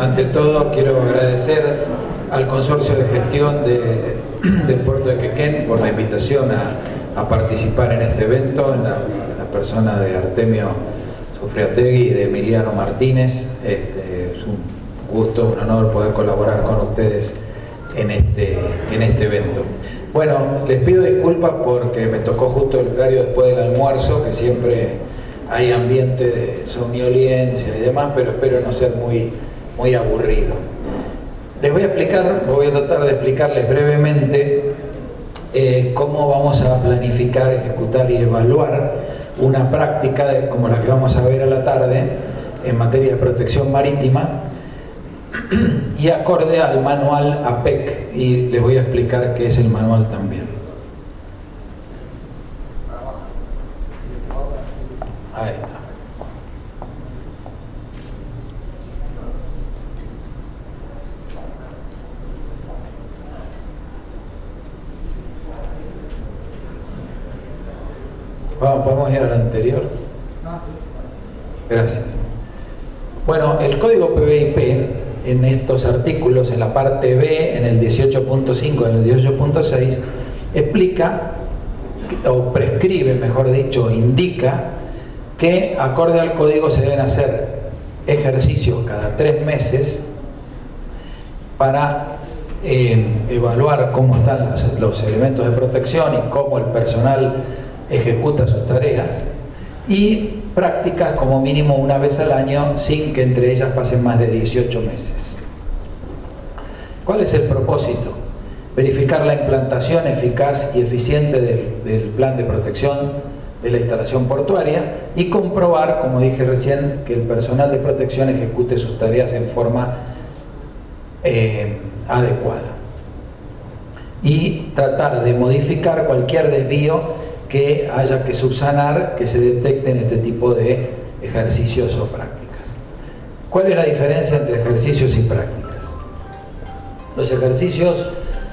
ante todo quiero agradecer al Consorcio de Gestión del Puerto de Quequén por la invitación a participar en este evento, en la persona de Artemio Sofriategui y de Emiliano Martínez. Es un gusto, un honor poder colaborar con ustedes en este evento. Bueno, les pido disculpas porque me tocó justo el horario después del almuerzo, que siempre hay ambiente de somnolencia y demás, pero espero no ser muy aburrido. Les voy a tratar de explicarles brevemente cómo vamos a planificar, ejecutar y evaluar una práctica como la que vamos a ver a la tarde en materia de protección marítima y acorde al manual APEC, y les voy a explicar qué es el manual también. Ahí está. Vamos, ¿podemos ir al anterior? Gracias. Bueno, el código PBIP en estos artículos, en la parte B, en el 18.5, en el 18.6, explica, o prescribe, mejor dicho, indica que acorde al código se deben hacer ejercicios cada 3 meses para evaluar cómo están los elementos de protección y cómo el personal ejecuta sus tareas, y prácticas como mínimo una vez al año sin que entre ellas pasen más de 18 meses. ¿Cuál es el propósito? Verificar la implantación eficaz y eficiente del plan de protección de la instalación portuaria y comprobar, como dije recién, que el personal de protección ejecute sus tareas en forma adecuada, y tratar de modificar cualquier desvío que haya que subsanar, que se detecten este tipo de ejercicios o prácticas. ¿Cuál es la diferencia entre ejercicios y prácticas? Los ejercicios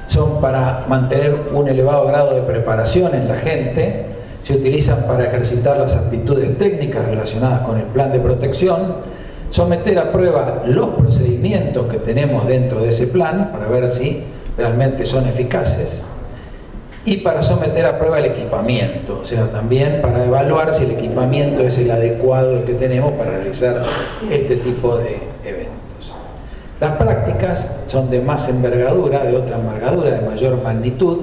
son para mantener un elevado grado de preparación en la gente, se utilizan para ejercitar las aptitudes técnicas relacionadas con el plan de protección, someter a prueba los procedimientos que tenemos dentro de ese plan para ver si realmente son eficaces, y para someter a prueba el equipamiento, o sea, también para evaluar si el equipamiento es el adecuado el que tenemos para realizar este tipo de eventos. Las prácticas son de más envergadura, de otra envergadura, de mayor magnitud,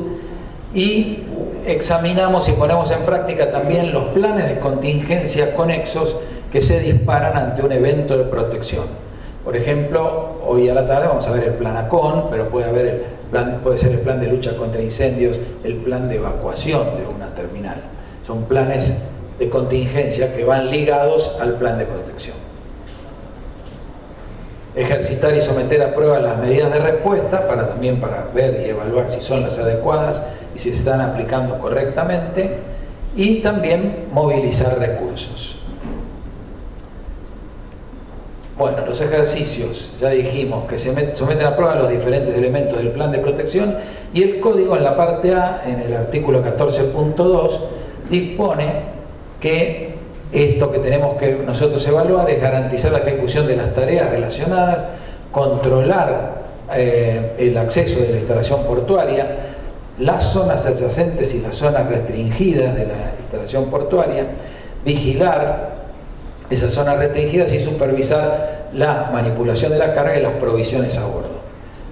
y examinamos y ponemos en práctica también los planes de contingencia conexos que se disparan ante un evento de protección. Por ejemplo, hoy a la tarde vamos a ver el plan ACON, pero puede ser el plan de lucha contra incendios, el plan de evacuación de una terminal. Son planes de contingencia que van ligados al plan de protección. Ejercitar y someter a prueba las medidas de respuesta también para ver y evaluar si son las adecuadas y si se están aplicando correctamente, y también movilizar recursos. Bueno, los ejercicios, ya dijimos que se someten a prueba los diferentes elementos del plan de protección, y el código en la parte A, en el artículo 14.2, dispone que esto que tenemos que nosotros evaluar es garantizar la ejecución de las tareas relacionadas, controlar el acceso de la instalación portuaria, las zonas adyacentes y las zonas restringidas de la instalación portuaria, vigilar esas zonas restringidas y supervisar la manipulación de la carga y las provisiones a bordo.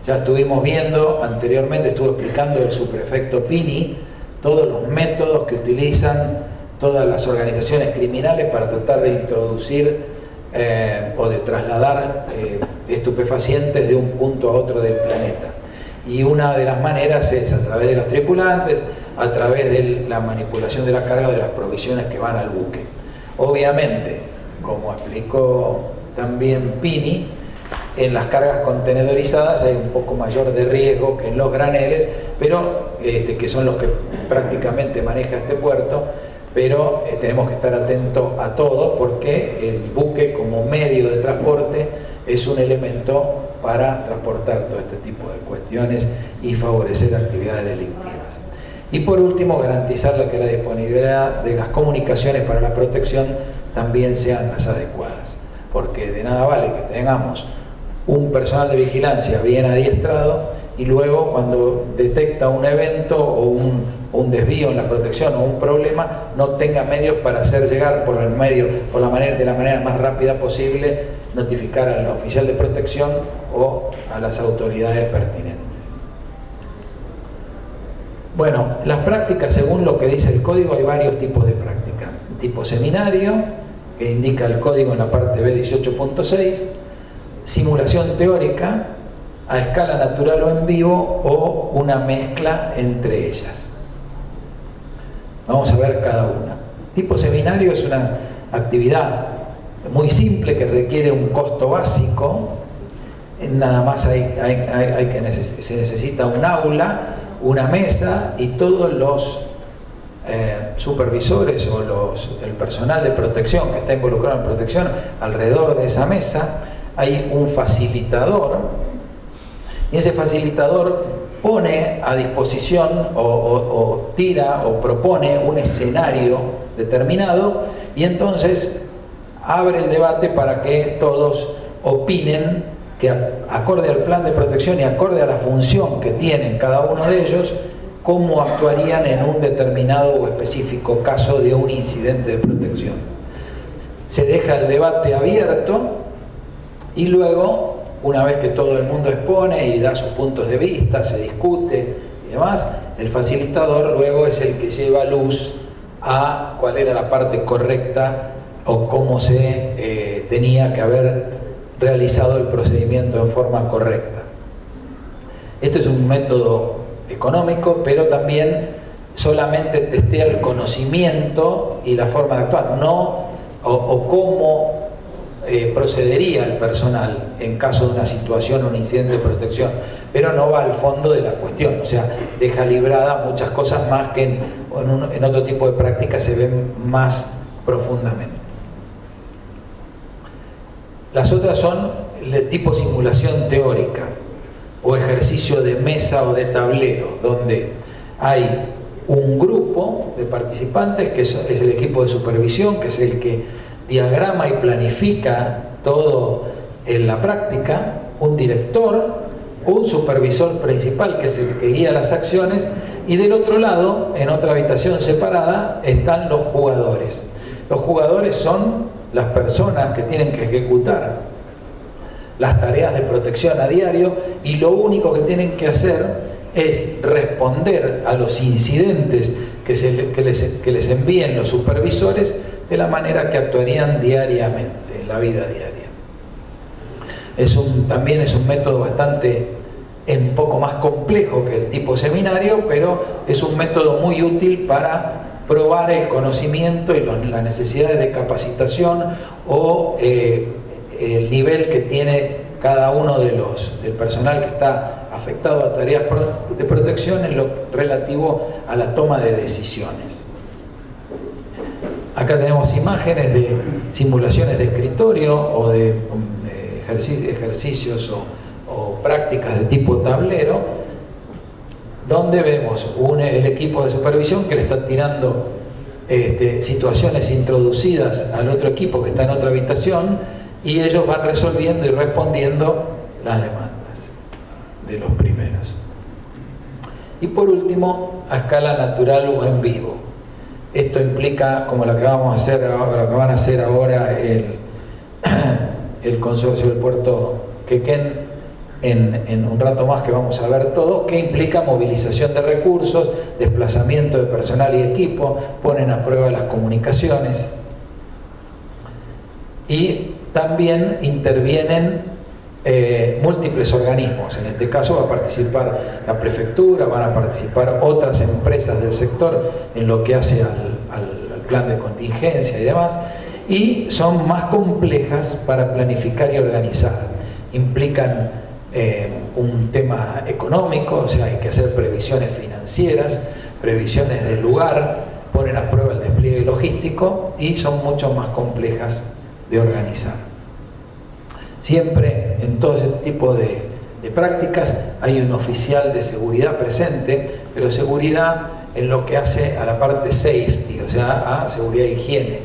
Ya estuvimos viendo anteriormente, estuvo explicando el subprefecto Pini todos los métodos que utilizan todas las organizaciones criminales para tratar de introducir o de trasladar estupefacientes de un punto a otro del planeta. Y una de las maneras es a través de los tripulantes, a través de la manipulación de la carga o de las provisiones que van al buque. Obviamente, como explicó también Pini, en las cargas contenedorizadas hay un poco mayor de riesgo que en los graneles, pero que son los que prácticamente maneja este puerto, pero tenemos que estar atentos a todo, porque el buque como medio de transporte es un elemento para transportar todo este tipo de cuestiones y favorecer actividades delictivas. Y por último, garantizar que la disponibilidad de las comunicaciones para la protección también sean las adecuadas, porque de nada vale que tengamos un personal de vigilancia bien adiestrado, y luego cuando detecta un evento o un desvío en la protección o un problema, no tenga medios para hacer llegar de la manera más rápida posible, notificar al oficial de protección o a las autoridades pertinentes. Bueno, las prácticas, según lo que dice el código, hay varios tipos de práctica. Tipo seminario, que indica el código en la parte B 18.6, simulación teórica, a escala natural o en vivo, o una mezcla entre ellas. Vamos a ver cada una. Tipo seminario es una actividad muy simple que requiere un costo básico. Nada más se necesita un aula, una mesa, y todos los supervisores o el personal de protección que está involucrado en protección, alrededor de esa mesa hay un facilitador, y ese facilitador pone a disposición o tira o propone un escenario determinado, y entonces abre el debate para que todos opinen que, acorde al plan de protección y acorde a la función que tienen cada uno de ellos, cómo actuarían en un determinado o específico caso de un incidente de protección. Se deja el debate abierto, y luego, una vez que todo el mundo expone y da sus puntos de vista, se discute y demás, el facilitador luego es el que lleva luz a cuál era la parte correcta o cómo se tenía que haber realizado el procedimiento en forma correcta. Este es un método económico, pero también solamente testea el conocimiento y la forma de actuar, no o cómo procedería el personal en caso de una situación o un incidente de protección, pero no va al fondo de la cuestión, o sea, deja librada muchas cosas más que en otro tipo de prácticas se ven más profundamente. Las otras son de tipo simulación teórica o ejercicio de mesa o de tablero, donde hay un grupo de participantes que es el equipo de supervisión, que es el que diagrama y planifica todo en la práctica, un director, un supervisor principal que es el que guía las acciones, y del otro lado, en otra habitación separada, están los jugadores. Los jugadores son las personas que tienen que ejecutar las tareas de protección a diario, y lo único que tienen que hacer es responder a los incidentes que les envíen los supervisores de la manera que actuarían diariamente, en la vida diaria. También es un método bastante, un poco más complejo que el tipo seminario, pero es un método muy útil para probar el conocimiento y las necesidades de capacitación o el nivel que tiene cada uno del personal que está afectado a tareas de protección en lo relativo a la toma de decisiones. Acá tenemos imágenes de simulaciones de escritorio o de ejercicios o prácticas de tipo tablero, donde vemos el equipo de supervisión que le está tirando situaciones introducidas al otro equipo que está en otra habitación, y ellos van resolviendo y respondiendo las demandas de los primeros. Y por último, a escala natural o en vivo. Esto implica, como lo que vamos a hacer ahora, lo que van a hacer ahora el consorcio del puerto Quequén en un rato más, que vamos a ver todo, que implica movilización de recursos, desplazamiento de personal y equipo, ponen a prueba las comunicaciones, y también intervienen múltiples organismos. En este caso va a participar la prefectura, van a participar otras empresas del sector en lo que hace al plan de contingencia y demás, y son más complejas para planificar y organizar. Implican un tema económico, o sea, hay que hacer previsiones financieras, previsiones del lugar, ponen a prueba el despliegue logístico, y son mucho más complejas de organizar. Siempre en todo ese tipo de prácticas hay un oficial de seguridad presente, pero seguridad en lo que hace a la parte safety, o sea, a seguridad e higiene,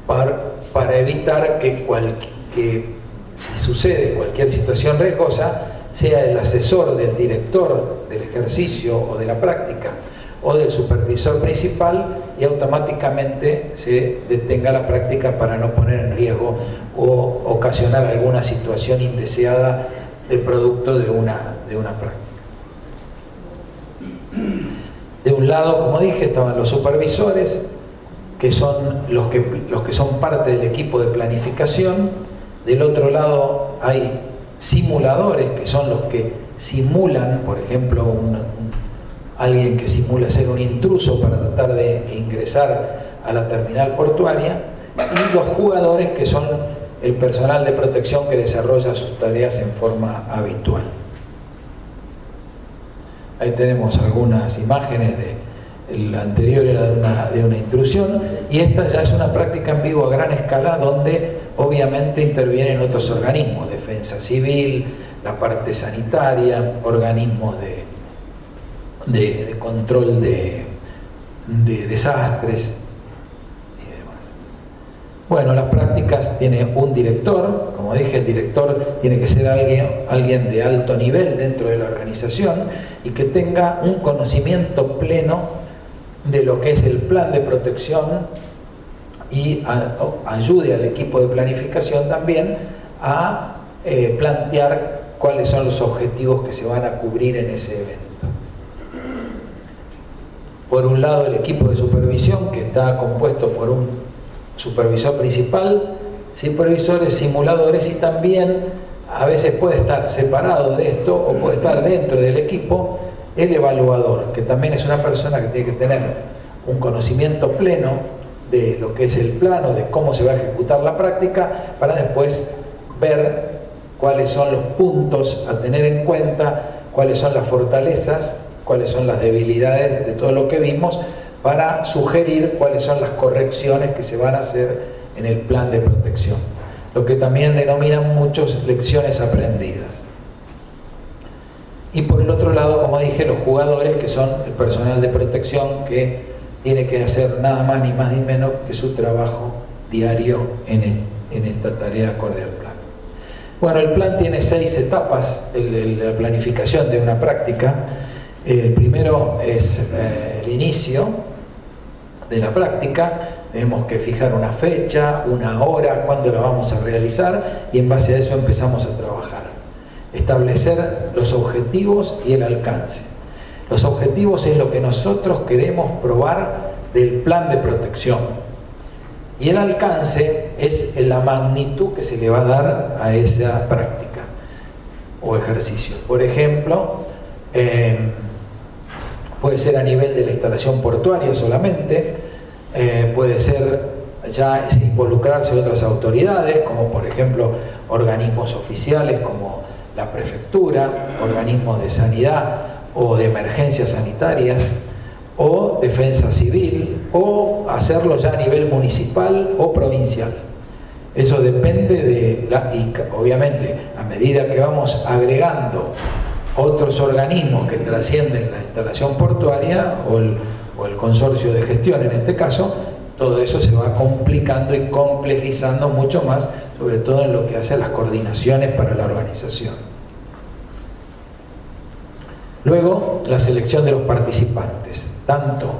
para evitar que si sucede cualquier situación riesgosa, sea el asesor del director del ejercicio o de la práctica o del supervisor principal, y automáticamente se detenga la práctica para no poner en riesgo o ocasionar alguna situación indeseada de producto de una práctica. De un lado, como dije, estaban los supervisores, que son los que son parte del equipo de planificación. Del otro lado hay simuladores, que son los que simulan, por ejemplo, alguien que simula ser un intruso para tratar de ingresar a la terminal portuaria, y los jugadores, que son el personal de protección que desarrolla sus tareas en forma habitual. Ahí tenemos algunas imágenes la anterior era de una intrusión, y esta ya es una práctica en vivo a gran escala, donde obviamente intervienen otros organismos, defensa civil, la parte sanitaria, organismos de control de desastres y demás. Bueno, las prácticas tienen un director. Como dije, el director tiene que ser alguien de alto nivel dentro de la organización y que tenga un conocimiento pleno de lo que es el plan de protección, y ayude al equipo de planificación también a plantear cuáles son los objetivos que se van a cubrir en ese evento. Por un lado, el equipo de supervisión, que está compuesto por un supervisor principal, supervisores, simuladores, y también a veces puede estar separado de esto o puede estar dentro del equipo el evaluador, que también es una persona que tiene que tener un conocimiento pleno de lo que es el plano, de cómo se va a ejecutar la práctica, para después ver cuáles son los puntos a tener en cuenta, cuáles son las fortalezas, cuáles son las debilidades de todo lo que vimos, para sugerir cuáles son las correcciones que se van a hacer en el plan de protección, lo que también denominan muchos lecciones aprendidas. Y por el otro lado, como dije, los jugadores, que son el personal de protección, que tiene que hacer nada más ni más ni menos que su trabajo diario en esta tarea acorde al plan. Bueno, el plan tiene 6 etapas, la planificación de una práctica. El primero es el inicio de la práctica. Tenemos que fijar una fecha, una hora, cuándo la vamos a realizar, y en base a eso empezamos a trabajar. Establecer los objetivos y el alcance. Los objetivos es lo que nosotros queremos probar del plan de protección, y el alcance es la magnitud que se le va a dar a esa práctica o ejercicio. Por ejemplo, puede ser a nivel de la instalación portuaria solamente, puede ser ya involucrarse otras autoridades, como por ejemplo organismos oficiales como la prefectura, organismos de sanidad o de emergencias sanitarias, o defensa civil, o hacerlo ya a nivel municipal o provincial. Eso depende y obviamente a medida que vamos agregando otros organismos que trascienden la instalación portuaria o el consorcio de gestión en este caso, todo eso se va complicando y complejizando mucho más, sobre todo en lo que hace a las coordinaciones para la organización. Luego, la selección de los participantes, tanto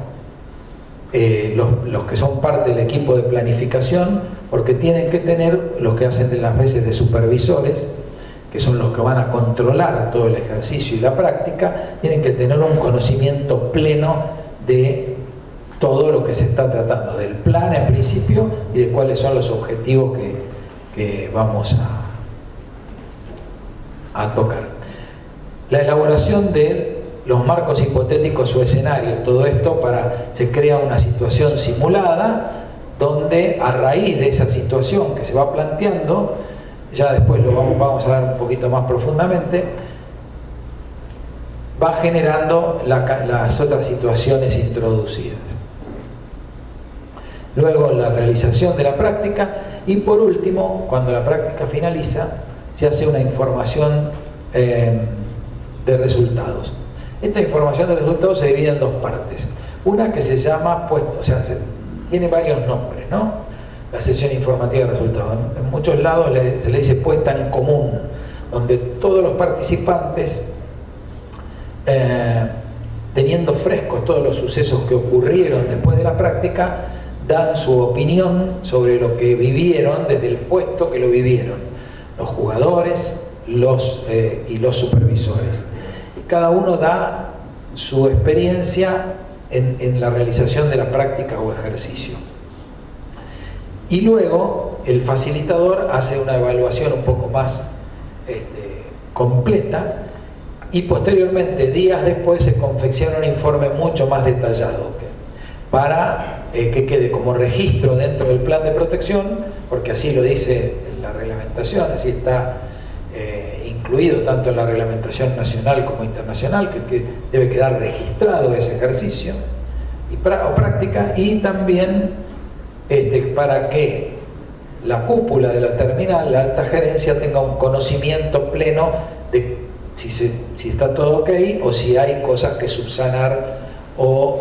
los que son parte del equipo de planificación, porque tienen que tener los que hacen de las veces de supervisores, que son los que van a controlar todo el ejercicio y la práctica, tienen que tener un conocimiento pleno de todo lo que se está tratando, del plan en principio y de cuáles son los objetivos que vamos a tocar. La elaboración de los marcos hipotéticos o escenarios, todo esto se crea una situación simulada, donde a raíz de esa situación que se va planteando, ya después lo vamos a ver un poquito más profundamente, va generando las otras situaciones introducidas. Luego la realización de la práctica, y por último, cuando la práctica finaliza, se hace una información de resultados. Esta información de resultados se divide en 2 partes. Una que se llama, tiene varios nombres, ¿no? la sesión informativa de resultados. En muchos lados se le dice puesta en común, donde todos los participantes, teniendo frescos todos los sucesos que ocurrieron después de la práctica, dan su opinión sobre lo que vivieron desde el puesto que lo vivieron, los jugadores y los supervisores. Y cada uno da su experiencia en la realización de la práctica o ejercicio. Y luego el facilitador hace una evaluación un poco más completa, y posteriormente, días después, se confecciona un informe mucho más detallado para que quede como registro dentro del plan de protección, porque así lo dice la reglamentación, así está incluido tanto en la reglamentación nacional como internacional, que debe quedar registrado ese ejercicio o práctica, y también para que la cúpula de la terminal, la alta gerencia, tenga un conocimiento pleno de si está todo ok o si hay cosas que subsanar o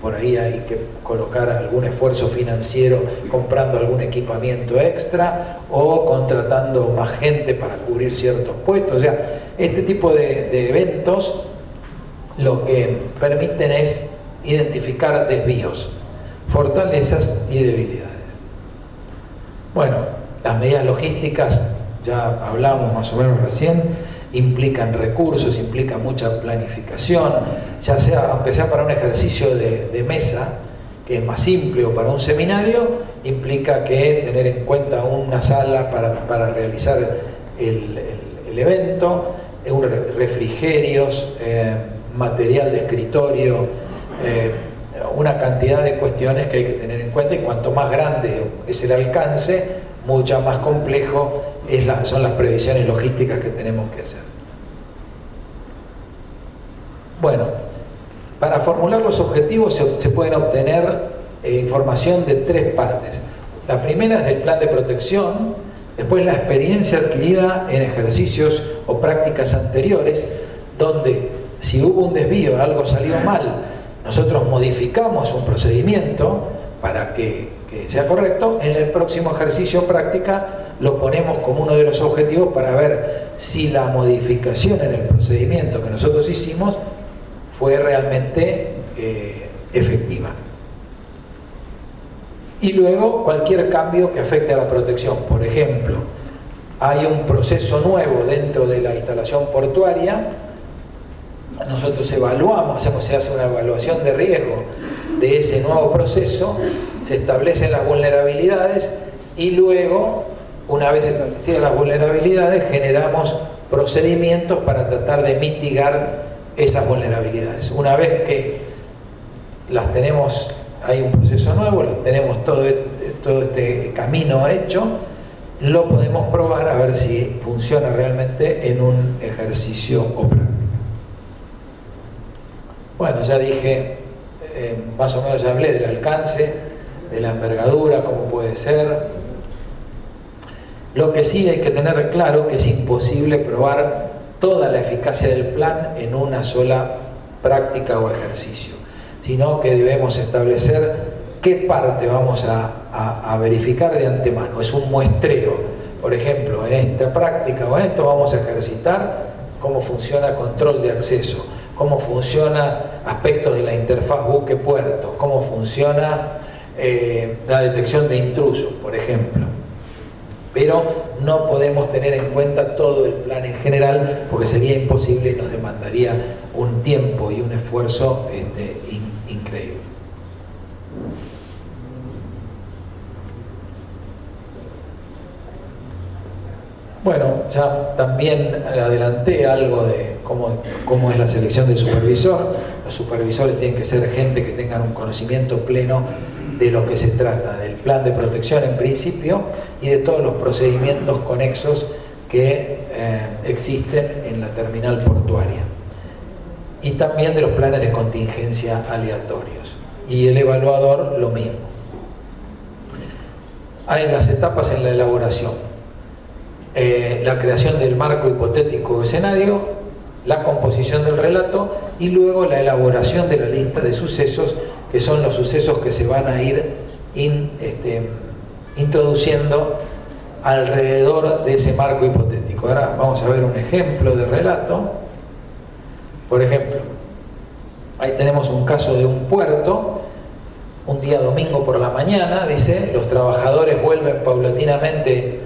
por ahí hay que colocar algún esfuerzo financiero comprando algún equipamiento extra o contratando más gente para cubrir ciertos puestos. O sea, este tipo de eventos lo que permiten es identificar desvíos, fortalezas y debilidades. Bueno, las medidas logísticas, ya hablamos más o menos recién, implican recursos, implican mucha planificación, ya sea, aunque sea para un ejercicio de mesa, que es más simple, o para un seminario, implica que tener en cuenta una sala para realizar el evento, refrigerios, material de escritorio, una cantidad de cuestiones que hay que tener en cuenta, y cuanto más grande es el alcance, mucho más complejo son las previsiones logísticas que tenemos que hacer. Bueno, para formular los objetivos se pueden obtener información de tres partes. La primera es del plan de protección, después la experiencia adquirida en ejercicios o prácticas anteriores, donde si hubo un desvío, algo salió mal, nosotros modificamos un procedimiento para que sea correcto. En el próximo ejercicio o práctica lo ponemos como uno de los objetivos para ver si la modificación en el procedimiento que nosotros hicimos fue realmente efectiva. Y luego cualquier cambio que afecte a la protección. Por ejemplo, hay un proceso nuevo dentro de la instalación portuaria, nosotros evaluamos, se hace una evaluación de riesgo de ese nuevo proceso, se establecen las vulnerabilidades y luego, una vez establecidas las vulnerabilidades, generamos procedimientos para tratar de mitigar esas vulnerabilidades. Una vez que las tenemos, hay un proceso nuevo, tenemos todo este camino hecho, lo podemos probar a ver si funciona realmente en un ejercicio o práctica. Bueno, ya dije, más o menos ya hablé del alcance, de la envergadura, cómo puede ser. Lo que sí hay que tener claro que es imposible probar toda la eficacia del plan en una sola práctica o ejercicio, sino que debemos establecer qué parte vamos a verificar de antemano. Es un muestreo. Por ejemplo, en esta práctica o en esto vamos a ejercitar cómo funciona control de acceso, cómo funciona aspectos de la interfaz buque-puerto, cómo funciona la detección de intrusos, por ejemplo. Pero no podemos tener en cuenta todo el plan en general porque sería imposible y nos demandaría un tiempo y un esfuerzo increíble. Bueno, ya también adelanté algo de cómo es la selección del supervisor. Los supervisores tienen que ser gente que tengan un conocimiento pleno de lo que se trata, del plan de protección en principio y de todos los procedimientos conexos que existen en la terminal portuaria. Y también de los planes de contingencia aleatorios. Y el evaluador lo mismo. Hay las etapas en la elaboración. La creación del marco hipotético escenario, la composición del relato y luego la elaboración de la lista de sucesos, que son los sucesos que se van a ir introduciendo alrededor de ese marco hipotético. Ahora vamos a ver un ejemplo de relato. Por ejemplo, ahí tenemos un caso de un puerto. Un día domingo por la mañana, dice, los trabajadores vuelven paulatinamente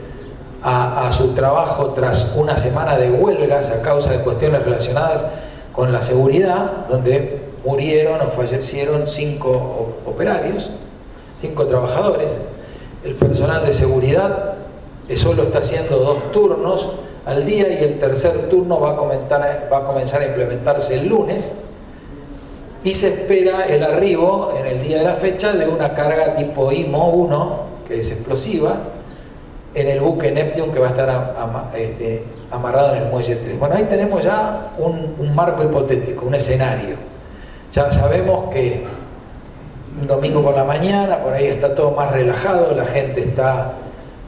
a su trabajo tras una semana de huelgas a causa de cuestiones relacionadas con la seguridad, donde murieron o fallecieron 5 operarios, 5 trabajadores. El personal de seguridad solo está haciendo 2 turnos al día y el tercer turno va a comenzar a implementarse el lunes. Y se espera el arribo en el día de la fecha de una carga tipo IMO 1, que es explosiva, en el buque Neptune que va a estar amarrado en el muelle 3. Bueno, ahí tenemos ya un marco hipotético, un escenario. Ya sabemos que un domingo por la mañana, por ahí está todo más relajado, la gente está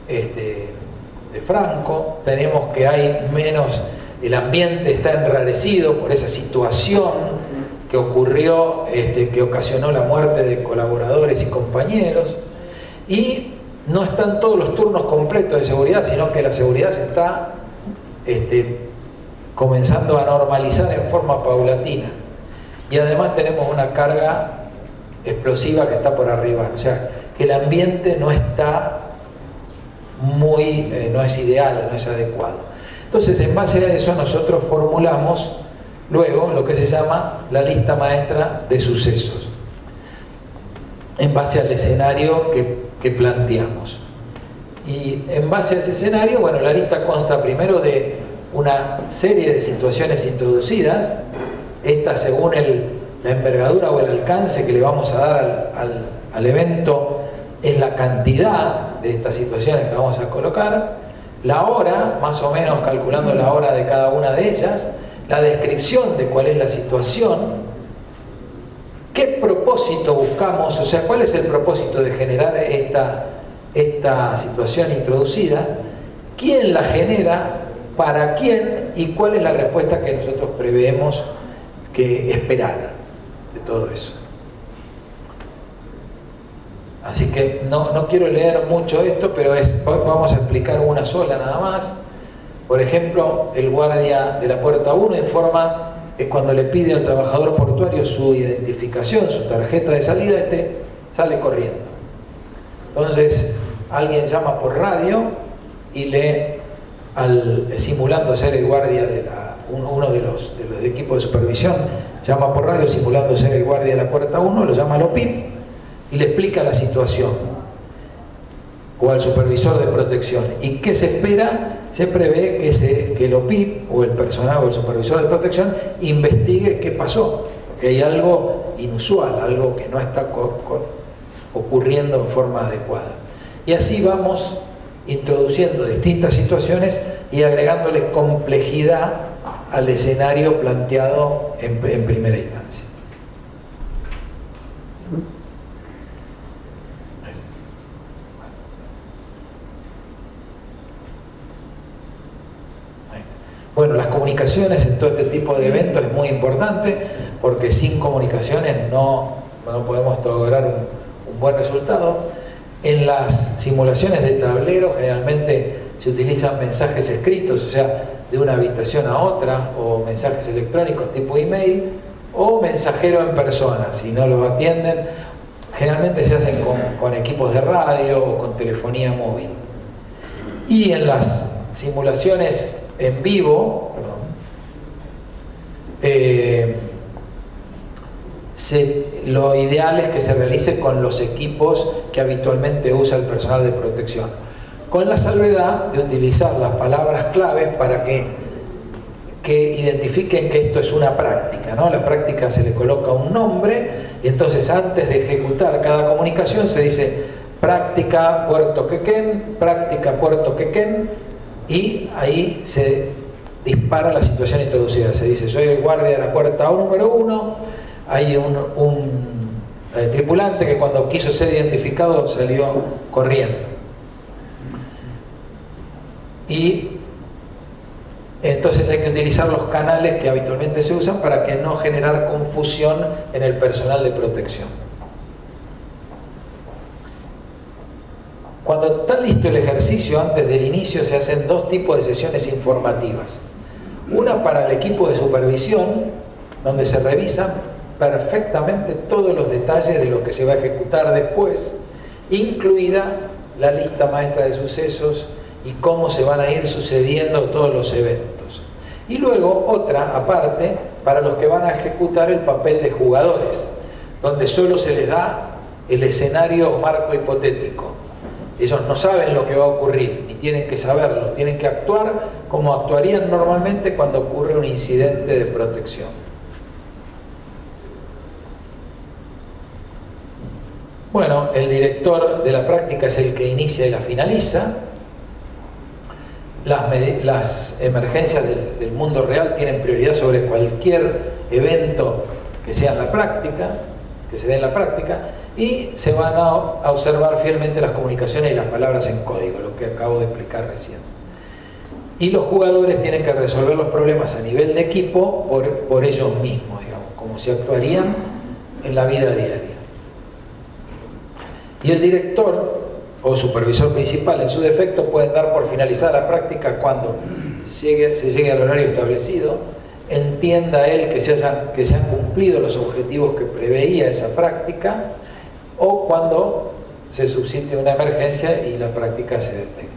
de franco, tenemos que hay menos, el ambiente está enrarecido por esa situación que ocurrió, que ocasionó la muerte de colaboradores y compañeros, y no están todos los turnos completos de seguridad, sino que la seguridad se está comenzando a normalizar en forma paulatina. Y además tenemos una carga explosiva que está por arriba, o sea, que el ambiente no está muy, no es ideal, no es adecuado. Entonces, en base a eso, nosotros formulamos luego lo que se llama la lista maestra de sucesos, en base al escenario que planteamos. Y en base a ese escenario, bueno, la lista consta primero de una serie de situaciones introducidas, estas según la envergadura o el alcance que le vamos a dar al evento, es la cantidad de estas situaciones que vamos a colocar, la hora, más o menos calculando la hora de cada una de ellas, la descripción de cuál es la situación, qué propósito buscamos, o sea, cuál es el propósito de generar esta situación introducida, quién la genera, para quién y cuál es la respuesta que nosotros preveemos que esperar de todo eso. Así que no quiero leer mucho esto, pero vamos a explicar una sola nada más. Por ejemplo, el guardia de la puerta 1 informa que cuando le pide al trabajador portuario su identificación, su tarjeta de salida, sale corriendo. Entonces, alguien llama por radio y simulando ser el guardia de uno de los equipos de supervisión, llama por radio simulando ser el guardia de la puerta 1, lo llama al OPIP y le explica la situación, o al supervisor de protección. ¿Y qué se espera? Se prevé que el OPIP o el personal o el supervisor de protección investigue qué pasó, porque hay algo inusual, algo que no está ocurriendo en forma adecuada. Y así vamos introduciendo distintas situaciones y agregándole complejidad al escenario planteado en primera instancia. Bueno, las comunicaciones en todo este tipo de eventos es muy importante, porque sin comunicaciones no podemos lograr un buen resultado. En las simulaciones de tablero generalmente se utilizan mensajes escritos, o sea, de una habitación a otra, o mensajes electrónicos tipo email, o mensajero en persona, si no los atienden. Generalmente se hacen con equipos de radio o con telefonía móvil. Y en las simulaciones en vivo, lo ideal es que se realice con los equipos que habitualmente usa el personal de protección, con la salvedad de utilizar las palabras claves para que identifiquen que esto es una práctica, ¿no? La práctica se le coloca un nombre y entonces antes de ejecutar cada comunicación se dice práctica Puerto Quequén, práctica Puerto Quequén, y ahí se dispara la situación introducida. Se dice: soy el guardia de la puerta número 1, hay un tripulante que cuando quiso ser identificado salió corriendo. Y entonces hay que utilizar los canales que habitualmente se usan para que no generar confusión en el personal de protección. Cuando visto el ejercicio, antes del inicio se hacen dos tipos de sesiones informativas. Una para el equipo de supervisión, donde se revisan perfectamente todos los detalles de lo que se va a ejecutar después, incluida la lista maestra de sucesos y cómo se van a ir sucediendo todos los eventos. Y luego otra aparte para los que van a ejecutar el papel de jugadores, donde solo se les da el escenario o marco hipotético. Ellos no saben lo que va a ocurrir, ni tienen que saberlo, tienen que actuar como actuarían normalmente cuando ocurre un incidente de protección. Bueno, el director de la práctica es el que inicia y la finaliza. Las emergencias del mundo real tienen prioridad sobre cualquier evento que sea en la práctica, que se dé en la práctica, y se van a observar fielmente las comunicaciones y las palabras en código, lo que acabo de explicar recién. Y los jugadores tienen que resolver los problemas a nivel de equipo por ellos mismos, digamos, como si actuarían en la vida diaria. Y el director o supervisor principal, en su defecto, pueden dar por finalizada la práctica cuando se llegue al horario establecido, entienda él que se han cumplido los objetivos que preveía esa práctica, o cuando se suscite una emergencia y la práctica se detenga.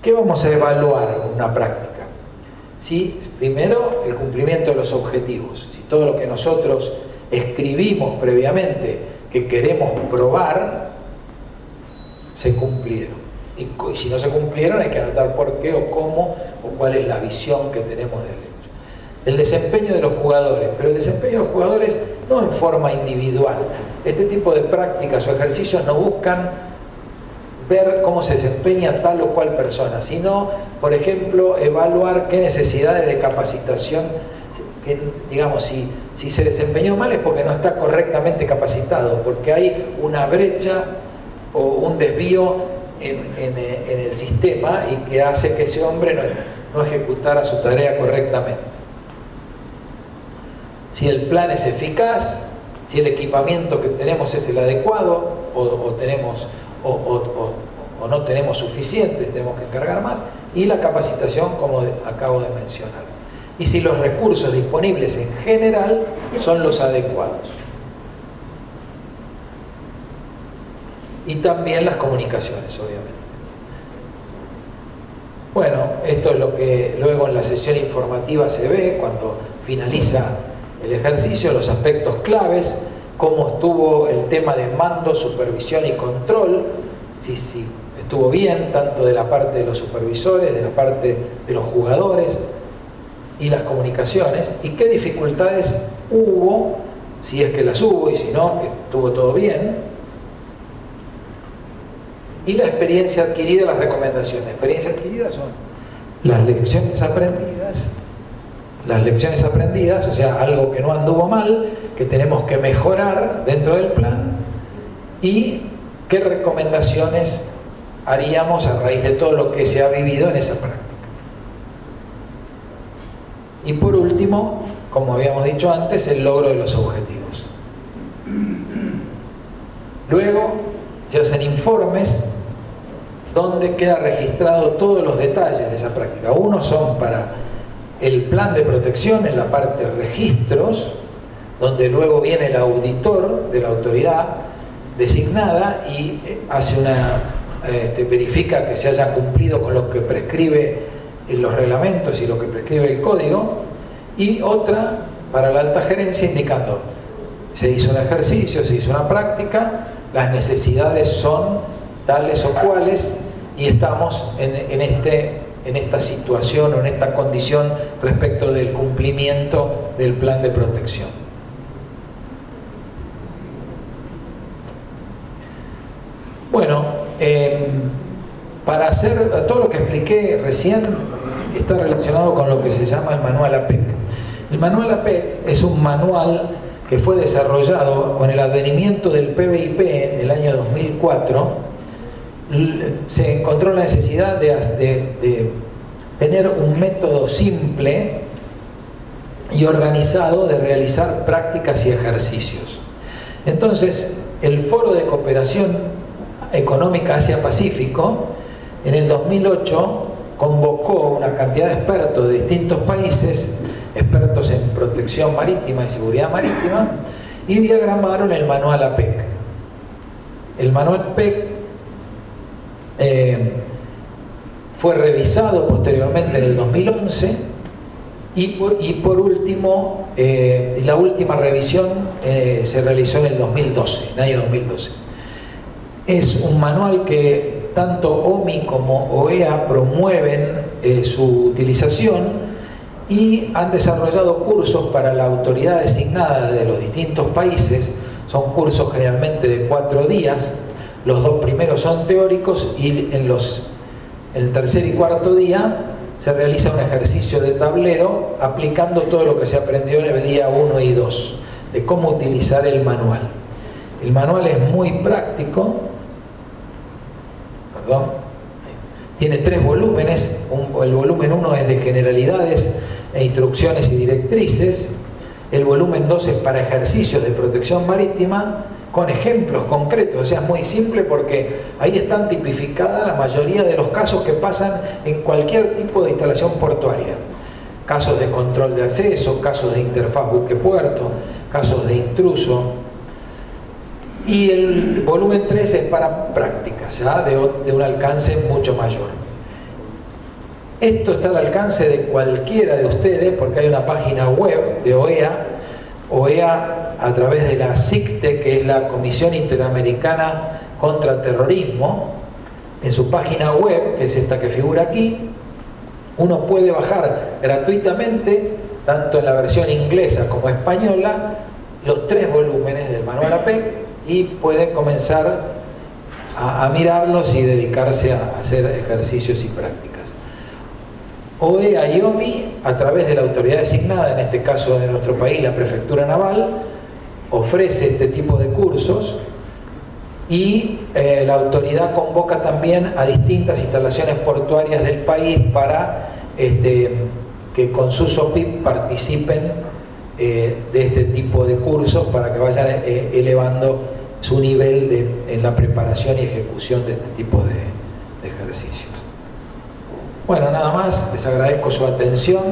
¿Qué vamos a evaluar en una práctica? Si, primero, el cumplimiento de los objetivos. Si todo lo que nosotros escribimos previamente que queremos probar se cumplieron, y si no se cumplieron hay que anotar por qué o cómo o cuál es la visión que tenemos del hecho. El desempeño de los jugadores, pero el desempeño de los jugadores no en forma individual. Este tipo de prácticas o ejercicios no buscan ver cómo se desempeña tal o cual persona, sino, por ejemplo, evaluar qué necesidades de capacitación, que, digamos, si se desempeñó mal es porque no está correctamente capacitado, porque hay una brecha o un desvío en el sistema y que hace que ese hombre no ejecutara su tarea correctamente. Si el plan es eficaz, si el equipamiento que tenemos es el adecuado o no tenemos suficiente, tenemos que encargar más, y la capacitación, como acabo de mencionar. Y si los recursos disponibles en general son los adecuados. Y también las comunicaciones, obviamente. Bueno, esto es lo que luego en la sesión informativa se ve cuando finaliza el ejercicio, los aspectos claves, cómo estuvo el tema de mando, supervisión y control, si estuvo bien, tanto de la parte de los supervisores, de la parte de los jugadores, y las comunicaciones, y qué dificultades hubo, si es que las hubo, y si no, que estuvo todo bien, y la experiencia adquirida, las recomendaciones. Experiencia adquirida son las lecciones aprendidas, o sea, algo que no anduvo mal, que tenemos que mejorar dentro del plan, y qué recomendaciones haríamos a raíz de todo lo que se ha vivido en esa práctica. Y por último, como habíamos dicho antes, el logro de los objetivos. Luego se hacen informes donde queda registrado todos los detalles de esa práctica. Unos son para el plan de protección en la parte registros, donde luego viene el auditor de la autoridad designada y hace verifica que se haya cumplido con lo que prescribe en los reglamentos y lo que prescribe el código, y otra para la alta gerencia indicando se hizo un ejercicio, se hizo una práctica, las necesidades son tales o cuales y estamos en esta situación o en esta condición respecto del cumplimiento del plan de protección. Bueno, para hacer todo lo que expliqué recién está relacionado con lo que se llama el manual APEC. El manual APEC es un manual que fue desarrollado con el advenimiento del PBIP en el año 2004. Se encontró la necesidad de tener un método simple y organizado de realizar prácticas y ejercicios. Entonces, el Foro de Cooperación Económica Asia-Pacífico, en el 2008 convocó una cantidad de expertos de distintos países, expertos en protección marítima y seguridad marítima, y diagramaron el manual APEC. El manual APEC fue revisado posteriormente en el 2011 y por último, la última revisión se realizó en el 2012, en el año 2012. Es un manual que tanto OMI como OEA promueven su utilización y han desarrollado cursos para la autoridad designada de los distintos países. Son cursos generalmente de 4 días. Los 2 primeros son teóricos y en el tercer y cuarto día se realiza un ejercicio de tablero aplicando todo lo que se aprendió en el día 1 y 2 de cómo utilizar el manual. El manual es muy práctico. Tiene 3 volúmenes. El volumen 1 es de generalidades e instrucciones y directrices. El volumen 2 es para ejercicios de protección marítima con ejemplos concretos. O sea, es muy simple porque ahí están tipificadas la mayoría de los casos que pasan en cualquier tipo de instalación portuaria. Casos de control de acceso, casos de interfaz buque-puerto, casos de intruso. Y el volumen 3 es para prácticas, ¿ya? De un alcance mucho mayor. Esto está al alcance de cualquiera de ustedes porque hay una página web de OEA. OEA, a través de la CICTE, que es la Comisión Interamericana contra Terrorismo, en su página web, que es esta que figura aquí, uno puede bajar gratuitamente, tanto en la versión inglesa como española, los 3 volúmenes del manual APEC y puede comenzar a mirarlos y dedicarse a hacer ejercicios y prácticas. OEA y OMI, a través de la autoridad designada, en este caso de nuestro país, la Prefectura Naval, ofrece este tipo de cursos y la autoridad convoca también a distintas instalaciones portuarias del país para que con sus OPIP participen de este tipo de cursos para que vayan elevando su nivel en la preparación y ejecución de este tipo de ejercicios. Bueno, nada más, les agradezco su atención.